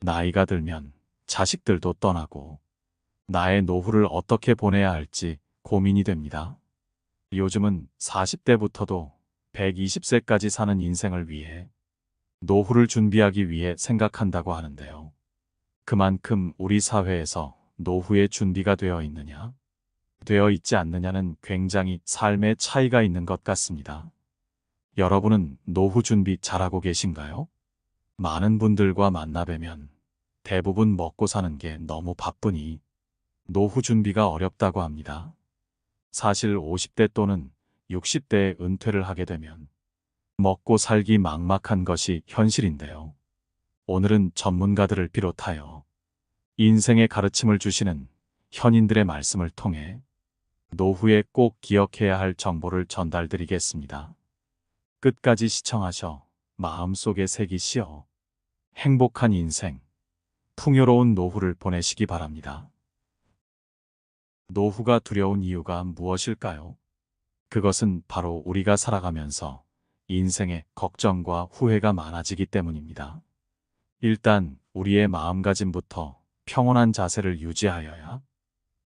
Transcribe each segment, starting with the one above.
나이가 들면 자식들도 떠나고 나의 노후를 어떻게 보내야 할지 고민이 됩니다. 요즘은 40대부터도 120세까지 사는 인생을 위해 노후를 준비하기 위해 생각한다고 하는데요. 그만큼 우리 사회에서 노후의 준비가 되어 있느냐, 되어 있지 않느냐는 굉장히 삶의 차이가 있는 것 같습니다. 여러분은 노후 준비 잘하고 계신가요? 많은 분들과 만나뵈면 대부분 먹고 사는 게 너무 바쁘니 노후 준비가 어렵다고 합니다. 사실 50대 또는 60대에 은퇴를 하게 되면 먹고 살기 막막한 것이 현실인데요. 오늘은 전문가들을 비롯하여 인생의 가르침을 주시는 현인들의 말씀을 통해 노후에 꼭 기억해야 할 정보를 전달드리겠습니다. 끝까지 시청하셔 마음속에 새기시어 행복한 인생, 풍요로운 노후를 보내시기 바랍니다. 노후가 두려운 이유가 무엇일까요? 그것은 바로 우리가 살아가면서 인생에 걱정과 후회가 많아지기 때문입니다. 일단 우리의 마음가짐부터 평온한 자세를 유지하여야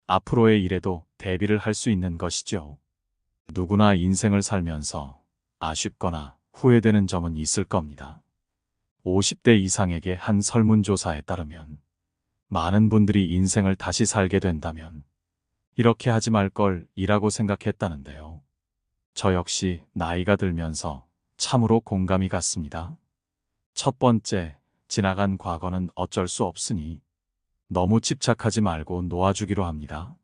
앞으로의 일에도 대비를 할 수 있는 것이죠. 누구나 인생을 살면서 아쉽거나 후회되는 점은 있을 겁니다. 50대 이상에게 한 설문조사에 따르면 많은 분들이 인생을 다시 살게 된다면 이렇게 하지 말 걸 이라고 생각했다는데요. 저 역시 나이가 들면서 참으로 공감이 갔습니다. 첫 번째, 지나간 과거는 어쩔 수 없으니 너무 집착하지 말고 놓아주기로 합니다.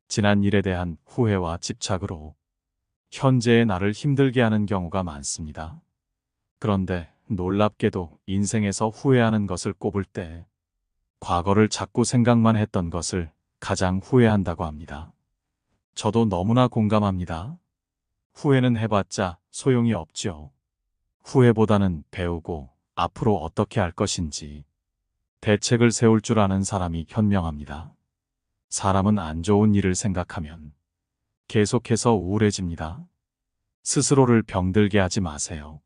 지난 일에 대한 후회와 집착으로 현재의 나를 힘들게 하는 경우가 많습니다. 그런데 놀랍게도 인생에서 후회하는 것을 꼽을 때 과거를 자꾸 생각만 했던 것을 가장 후회한다고 합니다. 저도 너무나 공감합니다. 후회는 해봤자 소용이 없죠. 후회보다는 배우고 앞으로 어떻게 할 것인지 대책을 세울 줄 아는 사람이 현명합니다. 사람은 안 좋은 일을 생각하면 계속해서 우울해집니다. 스스로를 병들게 하지 마세요.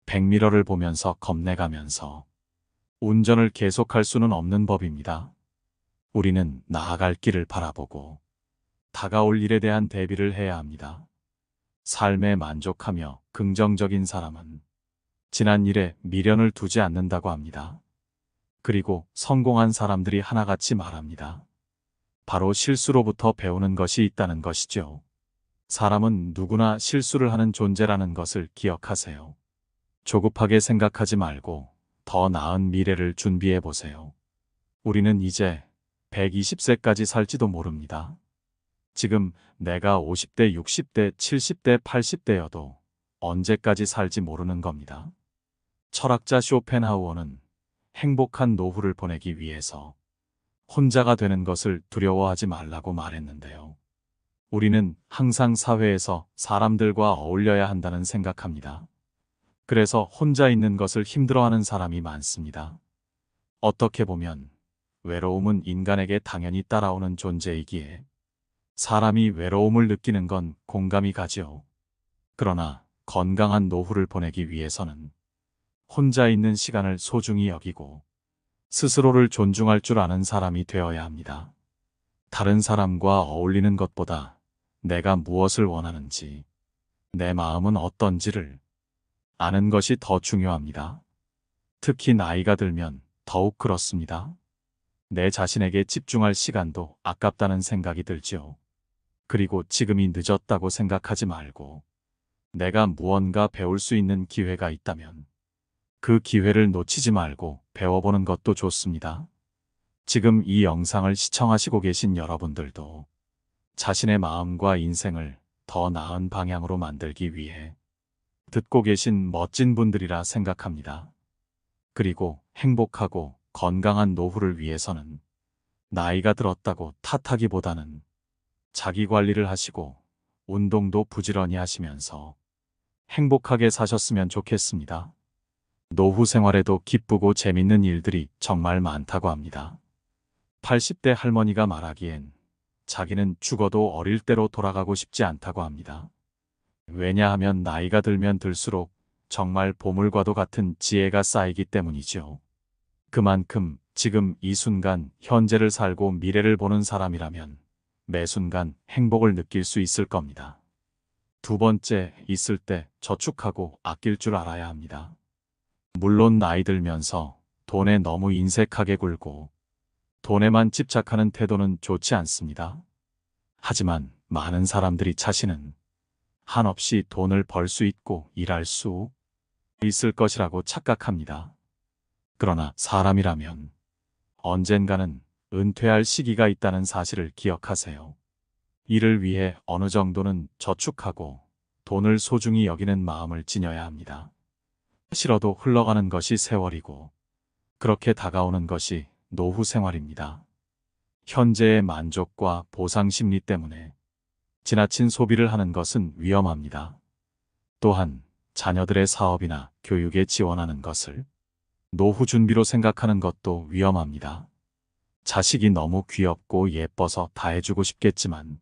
백미러를 보면서 겁내가면서 운전을 계속할 수는 없는 법입니다. 우리는 나아갈 길을 바라보고 다가올 일에 대한 대비를 해야 합니다. 삶에 만족하며 긍정적인 사람은 지난 일에 미련을 두지 않는다고 합니다. 그리고 성공한 사람들이 하나같이 말합니다. 바로 실수로부터 배우는 것이 있다는 것이죠. 사람은 누구나 실수를 하는 존재라는 것을 기억하세요. 조급하게 생각하지 말고 더 나은 미래를 준비해 보세요. 우리는 이제 120세까지 살지도 모릅니다. 지금 내가 50대, 60대, 70대, 80대여도 언제까지 살지 모르는 겁니다. 철학자 쇼펜하우어는 행복한 노후를 보내기 위해서 혼자가 되는 것을 두려워하지 말라고 말했는데요. 우리는 항상 사회에서 사람들과 어울려야 한다는 생각합니다. 그래서 혼자 있는 것을 힘들어하는 사람이 많습니다. 어떻게 보면 외로움은 인간에게 당연히 따라오는 존재이기에 사람이 외로움을 느끼는 건 공감이 가지요. 그러나 건강한 노후를 보내기 위해서는 혼자 있는 시간을 소중히 여기고 스스로를 존중할 줄 아는 사람이 되어야 합니다. 다른 사람과 어울리는 것보다 내가 무엇을 원하는지, 내 마음은 어떤지를 아는 것이 더 중요합니다. 특히 나이가 들면 더욱 그렇습니다. 내 자신에게 집중할 시간도 아깝다는 생각이 들지요. 그리고 지금이 늦었다고 생각하지 말고 내가 무언가 배울 수 있는 기회가 있다면 그 기회를 놓치지 말고 배워보는 것도 좋습니다. 지금 이 영상을 시청하시고 계신 여러분들도 자신의 마음과 인생을 더 나은 방향으로 만들기 위해 듣고 계신 멋진 분들이라 생각합니다. 그리고 행복하고 건강한 노후를 위해서는 나이가 들었다고 탓하기보다는 자기 관리를 하시고 운동도 부지런히 하시면서 행복하게 사셨으면 좋겠습니다. 노후 생활에도 기쁘고 재밌는 일들이 정말 많다고 합니다. 80대 할머니가 말하기엔 자기는 죽어도 어릴 때로 돌아가고 싶지 않다고 합니다. 왜냐하면 나이가 들면 들수록 정말 보물과도 같은 지혜가 쌓이기 때문이죠. 그만큼 지금 이 순간 현재를 살고 미래를 보는 사람이라면 매 순간 행복을 느낄 수 있을 겁니다. 두 번째, 있을 때 저축하고 아낄 줄 알아야 합니다. 물론 나이 들면서 돈에 너무 인색하게 굴고 돈에만 집착하는 태도는 좋지 않습니다. 하지만 많은 사람들이 자신은 한없이 돈을 벌 수 있고 일할 수 있을 것이라고 착각합니다. 그러나 사람이라면 언젠가는 은퇴할 시기가 있다는 사실을 기억하세요. 이를 위해 어느 정도는 저축하고 돈을 소중히 여기는 마음을 지녀야 합니다. 싫어도 흘러가는 것이 세월이고 그렇게 다가오는 것이 노후 생활입니다. 현재의 만족과 보상 심리 때문에 지나친 소비를 하는 것은 위험합니다. 또한 자녀들의 사업이나 교육에 지원하는 것을 노후 준비로 생각하는 것도 위험합니다. 자식이 너무 귀엽고 예뻐서 다 해주고 싶겠지만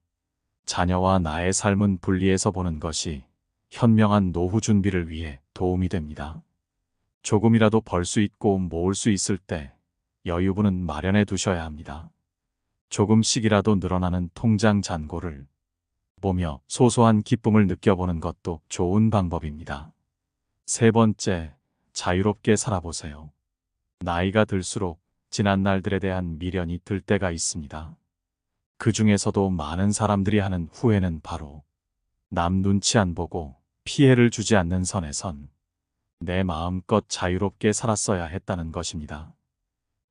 자녀와 나의 삶은 분리해서 보는 것이 현명한 노후 준비를 위해 도움이 됩니다. 조금이라도 벌 수 있고 모을 수 있을 때 여유분은 마련해 두셔야 합니다. 조금씩이라도 늘어나는 통장 잔고를 보며 소소한 기쁨을 느껴보는 것도 좋은 방법입니다. 세 번째, 자유롭게 살아보세요. 나이가 들수록 지난 날들에 대한 미련이 들 때가 있습니다. 그 중에서도 많은 사람들이 하는 후회는 바로 남 눈치 안 보고 피해를 주지 않는 선에선 내 마음껏 자유롭게 살았어야 했다는 것입니다.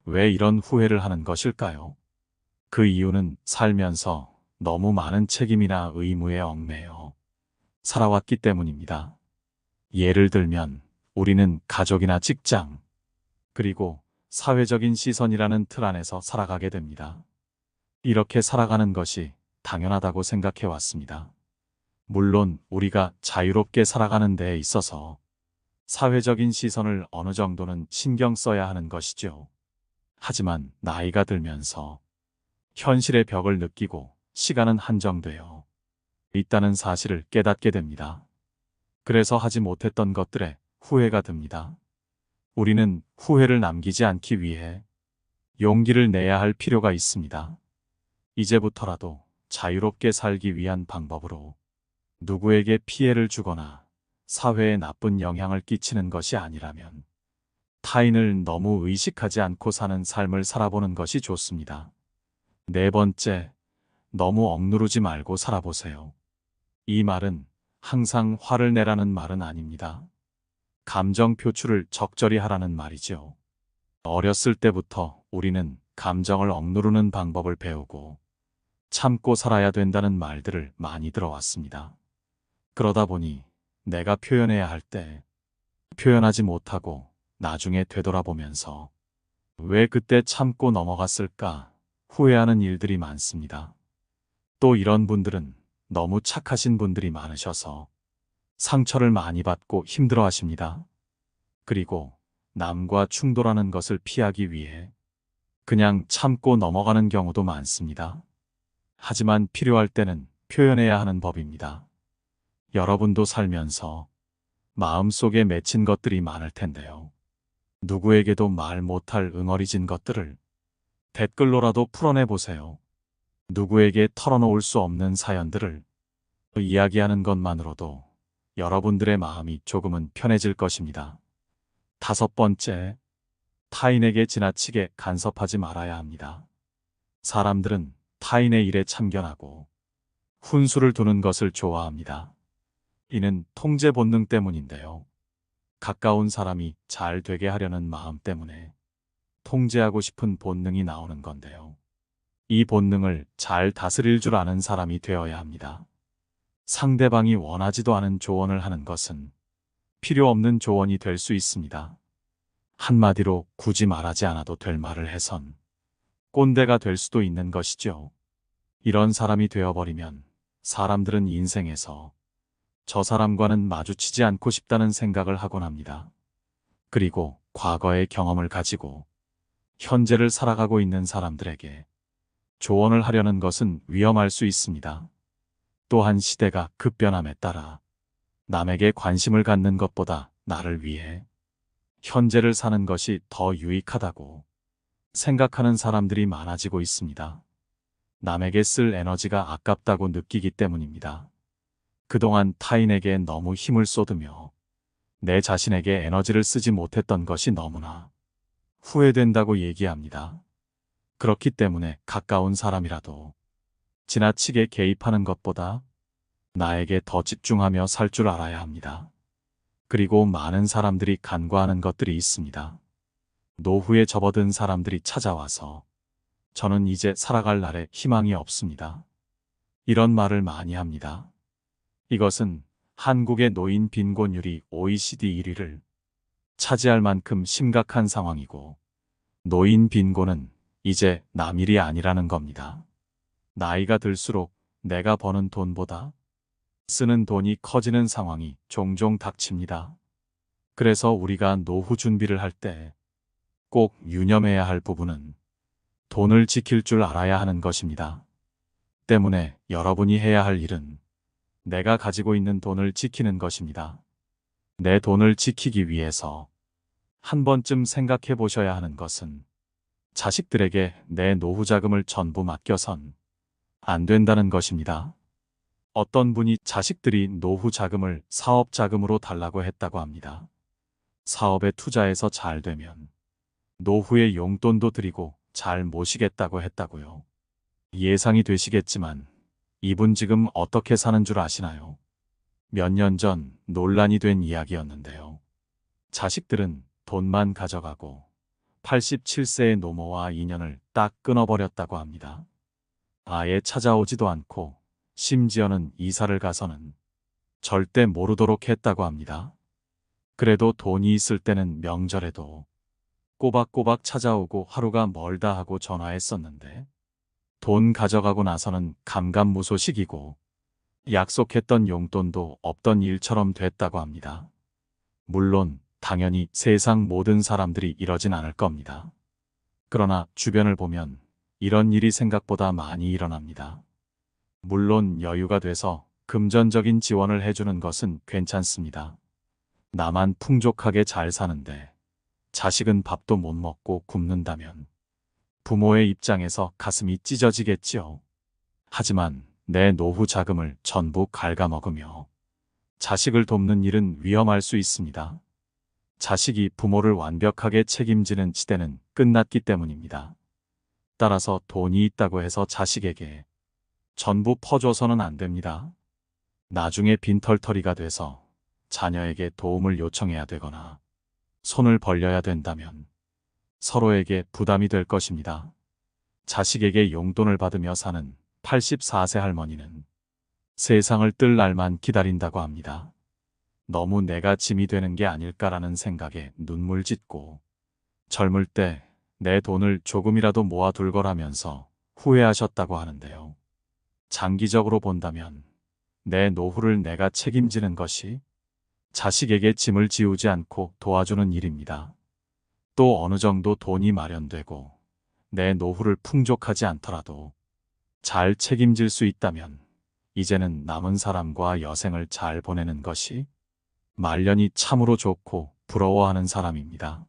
왜 이런 후회를 하는 것일까요? 그 이유는 살면서 너무 많은 책임이나 의무에 얽매여 살아왔기 때문입니다. 예를 들면 우리는 가족이나 직장, 그리고 사회적인 시선이라는 틀 안에서 살아가게 됩니다. 이렇게 살아가는 것이 당연하다고 생각해 왔습니다. 물론 우리가 자유롭게 살아가는 데에 있어서 사회적인 시선을 어느 정도는 신경 써야 하는 것이죠. 하지만 나이가 들면서 현실의 벽을 느끼고 시간은 한정되어 있다는 사실을 깨닫게 됩니다. 그래서 하지 못했던 것들에 후회가 듭니다. 우리는 후회를 남기지 않기 위해 용기를 내야 할 필요가 있습니다. 이제부터라도 자유롭게 살기 위한 방법으로 누구에게 피해를 주거나 사회에 나쁜 영향을 끼치는 것이 아니라면 타인을 너무 의식하지 않고 사는 삶을 살아보는 것이 좋습니다. 네 번째, 너무 억누르지 말고 살아보세요. 이 말은 항상 화를 내라는 말은 아닙니다. 감정 표출을 적절히 하라는 말이죠. 어렸을 때부터 우리는 감정을 억누르는 방법을 배우고 참고 살아야 된다는 말들을 많이 들어왔습니다. 그러다 보니 내가 표현해야 할 때 표현하지 못하고 나중에 되돌아보면서 왜 그때 참고 넘어갔을까 후회하는 일들이 많습니다. 또 이런 분들은 너무 착하신 분들이 많으셔서 상처를 많이 받고 힘들어 하십니다. 그리고 남과 충돌하는 것을 피하기 위해 그냥 참고 넘어가는 경우도 많습니다. 하지만 필요할 때는 표현해야 하는 법입니다. 여러분도 살면서 마음속에 맺힌 것들이 많을 텐데요. 누구에게도 말 못할 응어리진 것들을 댓글로라도 풀어내 보세요. 누구에게 털어놓을 수 없는 사연들을 이야기하는 것만으로도 여러분들의 마음이 조금은 편해질 것입니다. 다섯 번째, 타인에게 지나치게 간섭하지 말아야 합니다. 사람들은 타인의 일에 참견하고 훈수를 두는 것을 좋아합니다. 이는 통제 본능 때문인데요. 가까운 사람이 잘 되게 하려는 마음 때문에 통제하고 싶은 본능이 나오는 건데요. 이 본능을 잘 다스릴 줄 아는 사람이 되어야 합니다. 상대방이 원하지도 않은 조언을 하는 것은 필요 없는 조언이 될 수 있습니다. 한마디로 굳이 말하지 않아도 될 말을 해선 꼰대가 될 수도 있는 것이죠. 이런 사람이 되어버리면 사람들은 인생에서 저 사람과는 마주치지 않고 싶다는 생각을 하곤 합니다. 그리고 과거의 경험을 가지고 현재를 살아가고 있는 사람들에게 조언을 하려는 것은 위험할 수 있습니다. 또한 시대가 급변함에 따라 남에게 관심을 갖는 것보다 나를 위해 현재를 사는 것이 더 유익하다고 생각하는 사람들이 많아지고 있습니다. 남에게 쓸 에너지가 아깝다고 느끼기 때문입니다. 그동안 타인에게 너무 힘을 쏟으며 내 자신에게 에너지를 쓰지 못했던 것이 너무나 후회된다고 얘기합니다. 그렇기 때문에 가까운 사람이라도 지나치게 개입하는 것보다 나에게 더 집중하며 살 줄 알아야 합니다. 그리고 많은 사람들이 간과하는 것들이 있습니다. 노후에 접어든 사람들이 찾아와서 저는 이제 살아갈 날에 희망이 없습니다. 이런 말을 많이 합니다. 이것은 한국의 노인 빈곤율이 OECD 1위를 차지할 만큼 심각한 상황이고, 노인 빈곤은 이제 남 일이 아니라는 겁니다. 나이가 들수록 내가 버는 돈보다 쓰는 돈이 커지는 상황이 종종 닥칩니다. 그래서 우리가 노후 준비를 할 때 꼭 유념해야 할 부분은 돈을 지킬 줄 알아야 하는 것입니다. 때문에 여러분이 해야 할 일은 내가 가지고 있는 돈을 지키는 것입니다. 내 돈을 지키기 위해서 한 번쯤 생각해 보셔야 하는 것은 자식들에게 내 노후 자금을 전부 맡겨선 안 된다는 것입니다. 어떤 분이 자식들이 노후 자금을 사업 자금으로 달라고 했다고 합니다. 사업에 투자해서 잘 되면 노후에 용돈도 드리고 잘 모시겠다고 했다고요. 예상이 되시겠지만 이분 지금 어떻게 사는 줄 아시나요? 몇 년 전 논란이 된 이야기였는데요. 자식들은 돈만 가져가고 87세의 노모와 인연을 딱 끊어버렸다고 합니다. 아예 찾아오지도 않고 심지어는 이사를 가서는 절대 모르도록 했다고 합니다. 그래도 돈이 있을 때는 명절에도 꼬박꼬박 찾아오고 하루가 멀다 하고 전화했었는데, 돈 가져가고 나서는 감감무소식이고 약속했던 용돈도 없던 일처럼 됐다고 합니다. 물론 당연히 세상 모든 사람들이 이러진 않을 겁니다. 그러나 주변을 보면 이런 일이 생각보다 많이 일어납니다. 물론 여유가 돼서 금전적인 지원을 해주는 것은 괜찮습니다. 나만 풍족하게 잘 사는데 자식은 밥도 못 먹고 굶는다면 부모의 입장에서 가슴이 찢어지겠지요. 하지만 내 노후 자금을 전부 갉아먹으며 자식을 돕는 일은 위험할 수 있습니다. 자식이 부모를 완벽하게 책임지는 시대는 끝났기 때문입니다. 따라서 돈이 있다고 해서 자식에게 전부 퍼줘서는 안 됩니다. 나중에 빈털터리가 돼서 자녀에게 도움을 요청해야 되거나 손을 벌려야 된다면 서로에게 부담이 될 것입니다. 자식에게 용돈을 받으며 사는 84세 할머니는 세상을 뜰 날만 기다린다고 합니다. 너무 내가 짐이 되는 게 아닐까라는 생각에 눈물 짓고 젊을 때 내 돈을 조금이라도 모아둘 거라면서 후회하셨다고 하는데요. 장기적으로 본다면 내 노후를 내가 책임지는 것이 자식에게 짐을 지우지 않고 도와주는 일입니다. 또 어느 정도 돈이 마련되고 내 노후를 풍족하지 않더라도 잘 책임질 수 있다면 이제는 남은 사람과 여생을 잘 보내는 것이 말년이 참으로 좋고 부러워하는 사람입니다.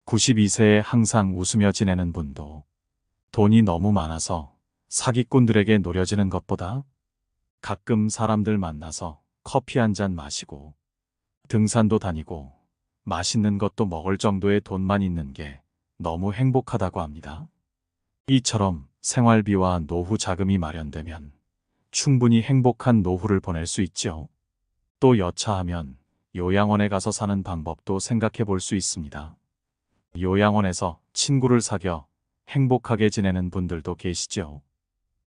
92세에 항상 웃으며 지내는 분도 돈이 너무 많아서 사기꾼들에게 노려지는 것보다 가끔 사람들 만나서 커피 한 잔 마시고 등산도 다니고 맛있는 것도 먹을 정도의 돈만 있는 게 너무 행복하다고 합니다. 이처럼 생활비와 노후 자금이 마련되면 충분히 행복한 노후를 보낼 수 있죠. 또 여차하면 요양원에 가서 사는 방법도 생각해 볼 수 있습니다. 요양원에서 친구를 사귀어 행복하게 지내는 분들도 계시죠.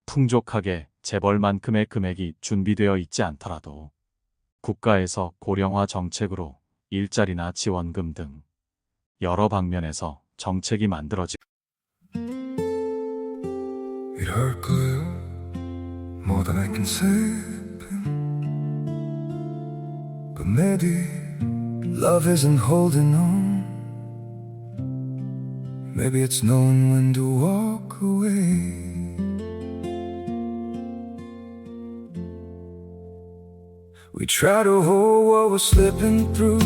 풍족하게 재벌만큼의 금액이 준비되어 있지 않더라도 국가에서 고령화 정책으로 일자리나 지원금 등 여러 방면에서 정책이 만들어지고 이럴 거야 more than I can say but maybe love isn't holding on maybe it's knowing when to walk away we try to hold what we're slipping through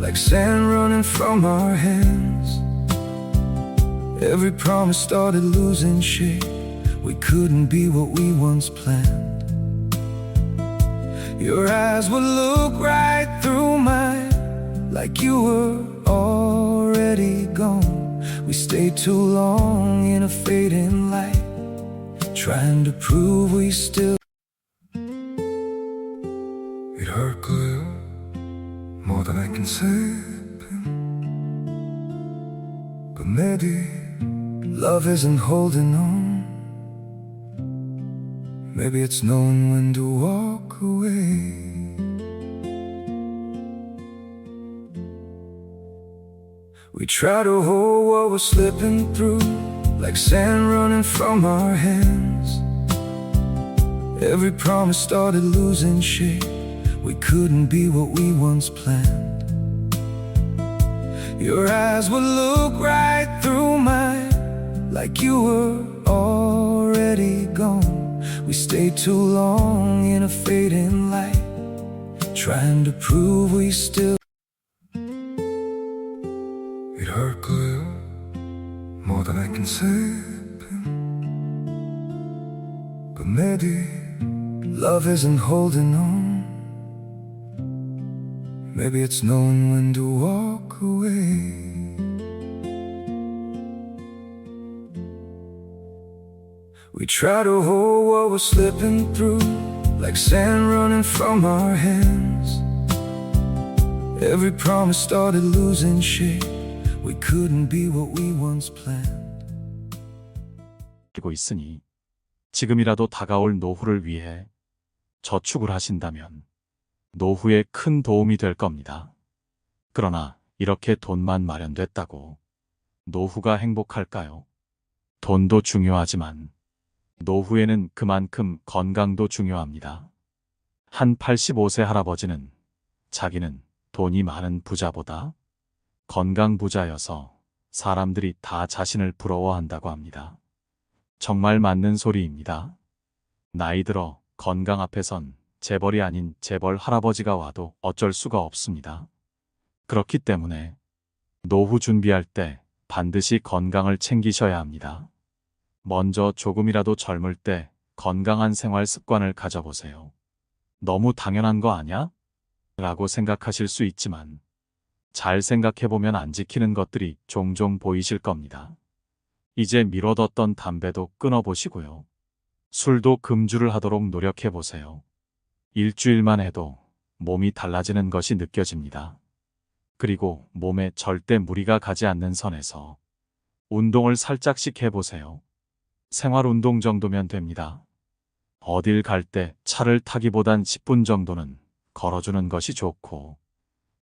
like sand running from our hands. Every promise started losing shape. We couldn't be what we once planned. Your eyes would look right through mine, like you were already gone. We stayed too long in a fading light, trying to prove we still. It hurt good, more than I can say. But maybe love isn't holding on. Maybe it's knowing when to walk away. We try to hold what we're slipping through, like sand running from our hands. Every promise started losing shape. We couldn't be what we once planned. Your eyes would look right through mine, like you were already gone. We stayed too long in a fading light, trying to prove we still. It hurt good, more than I can say. But maybe love isn't holding on. Maybe it's knowing when to walk away. We try to hold what we're slipping through, like sand running from our hands. Every promise started losing shape. We couldn't be what we once planned. 고 있으니 지금이라도 다가올 노후를 위해 저축을 하신다면 노후에 큰 도움이 될 겁니다. 그러나 이렇게 돈만 마련됐다고 노후가 행복할까요? 돈도 중요하지만 노후에는 그만큼 건강도 중요합니다. 한 85세 할아버지는 자기는 돈이 많은 부자보다 건강 부자여서 사람들이 다 자신을 부러워한다고 합니다. 정말 맞는 소리입니다. 나이 들어 건강 앞에선 재벌이 아닌 재벌 할아버지가 와도 어쩔 수가 없습니다. 그렇기 때문에 노후 준비할 때 반드시 건강을 챙기셔야 합니다. 먼저 조금이라도 젊을 때 건강한 생활 습관을 가져보세요. 너무 당연한 거 아냐? 라고 생각하실 수 있지만 잘 생각해보면 안 지키는 것들이 종종 보이실 겁니다. 이제 미뤄뒀던 담배도 끊어보시고요. 술도 금주를 하도록 노력해보세요. 일주일만 해도 몸이 달라지는 것이 느껴집니다. 그리고 몸에 절대 무리가 가지 않는 선에서 운동을 살짝씩 해보세요. 생활 운동 정도면 됩니다. 어딜 갈 때 차를 타기보단 10분 정도는 걸어주는 것이 좋고,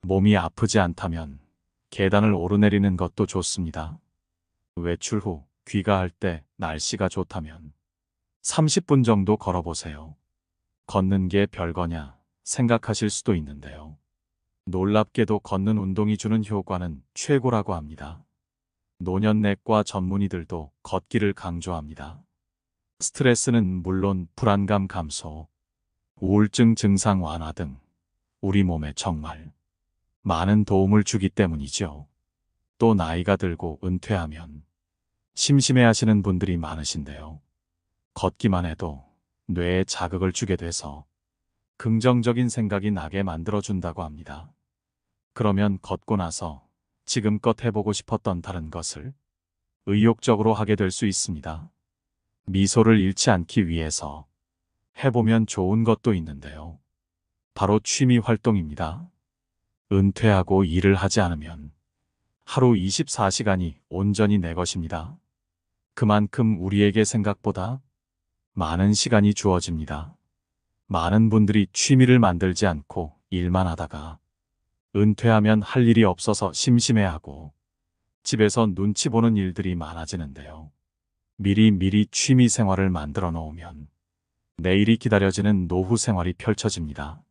몸이 아프지 않다면 계단을 오르내리는 것도 좋습니다. 외출 후 귀가할 때 날씨가 좋다면 30분 정도 걸어보세요. 걷는 게 별거냐 생각하실 수도 있는데요. 놀랍게도 걷는 운동이 주는 효과는 최고라고 합니다. 노년내과 전문의들도 걷기를 강조합니다. 스트레스는 물론 불안감 감소, 우울증 증상 완화 등 우리 몸에 정말 많은 도움을 주기 때문이죠. 또 나이가 들고 은퇴하면 심심해하시는 분들이 많으신데요. 걷기만 해도 뇌에 자극을 주게 돼서 긍정적인 생각이 나게 만들어준다고 합니다. 그러면 걷고 나서 지금껏 해보고 싶었던 다른 것을 의욕적으로 하게 될 수 있습니다. 미소를 잃지 않기 위해서 해보면 좋은 것도 있는데요. 바로 취미 활동입니다. 은퇴하고 일을 하지 않으면 하루 24시간이 온전히 내 것입니다. 그만큼 우리에게 생각보다 많은 시간이 주어집니다. 많은 분들이 취미를 만들지 않고 일만 하다가 은퇴하면 할 일이 없어서 심심해하고 집에서 눈치 보는 일들이 많아지는데요. 미리 취미 생활을 만들어 놓으면 내일이 기다려지는 노후 생활이 펼쳐집니다.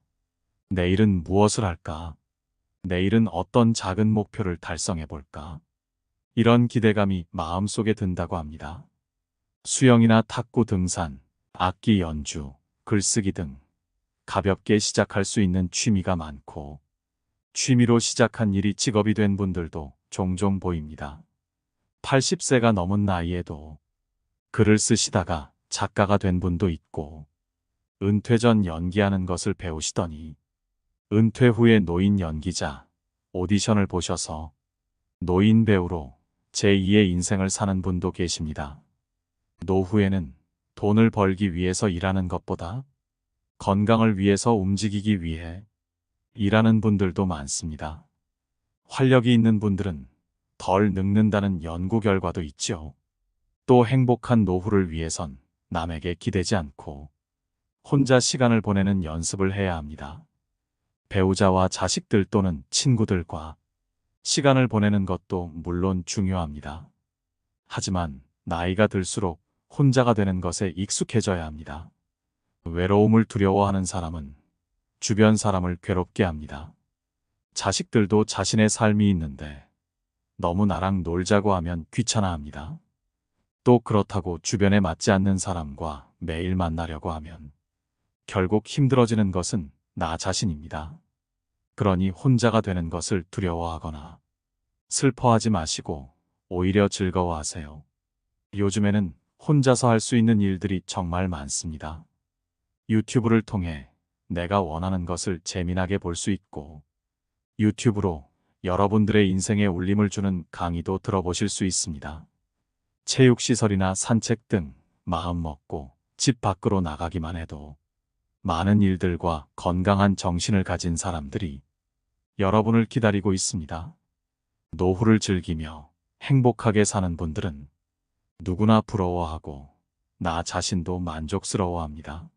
내일은 무엇을 할까? 내일은 어떤 작은 목표를 달성해 볼까? 이런 기대감이 마음속에 든다고 합니다. 수영이나 탁구, 등산, 악기 연주, 글쓰기 등 가볍게 시작할 수 있는 취미가 많고 취미로 시작한 일이 직업이 된 분들도 종종 보입니다. 80세가 넘은 나이에도 글을 쓰시다가 작가가 된 분도 있고, 은퇴 전 연기하는 것을 배우시더니 은퇴 후에 노인 연기자 오디션을 보셔서 노인 배우로 제2의 인생을 사는 분도 계십니다. 노후에는 돈을 벌기 위해서 일하는 것보다 건강을 위해서 움직이기 위해 일하는 분들도 많습니다. 활력이 있는 분들은 덜 늙는다는 연구 결과도 있죠. 또 행복한 노후를 위해선 남에게 기대지 않고 혼자 시간을 보내는 연습을 해야 합니다. 배우자와 자식들 또는 친구들과 시간을 보내는 것도 물론 중요합니다. 하지만 나이가 들수록 혼자가 되는 것에 익숙해져야 합니다. 외로움을 두려워하는 사람은 주변 사람을 괴롭게 합니다. 자식들도 자신의 삶이 있는데 너무 나랑 놀자고 하면 귀찮아합니다. 또 그렇다고 주변에 맞지 않는 사람과 매일 만나려고 하면 결국 힘들어지는 것은 나 자신입니다. 그러니 혼자가 되는 것을 두려워하거나 슬퍼하지 마시고 오히려 즐거워하세요. 요즘에는 혼자서 할 수 있는 일들이 정말 많습니다. 유튜브를 통해 내가 원하는 것을 재미나게 볼 수 있고, 유튜브로 여러분들의 인생에 울림을 주는 강의도 들어보실 수 있습니다. 체육시설이나 산책 등 마음 먹고 집 밖으로 나가기만 해도 많은 일들과 건강한 정신을 가진 사람들이 여러분을 기다리고 있습니다. 노후를 즐기며 행복하게 사는 분들은 누구나 부러워하고 나 자신도 만족스러워합니다.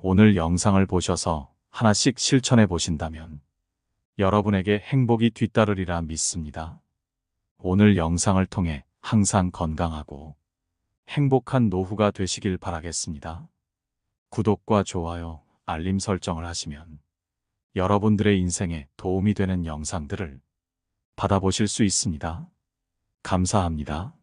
오늘 영상을 보셔서 하나씩 실천해 보신다면 여러분에게 행복이 뒤따르리라 믿습니다. 오늘 영상을 통해 항상 건강하고 행복한 노후가 되시길 바라겠습니다. 구독과 좋아요, 알림 설정을 하시면 여러분들의 인생에 도움이 되는 영상들을 받아보실 수 있습니다. 감사합니다.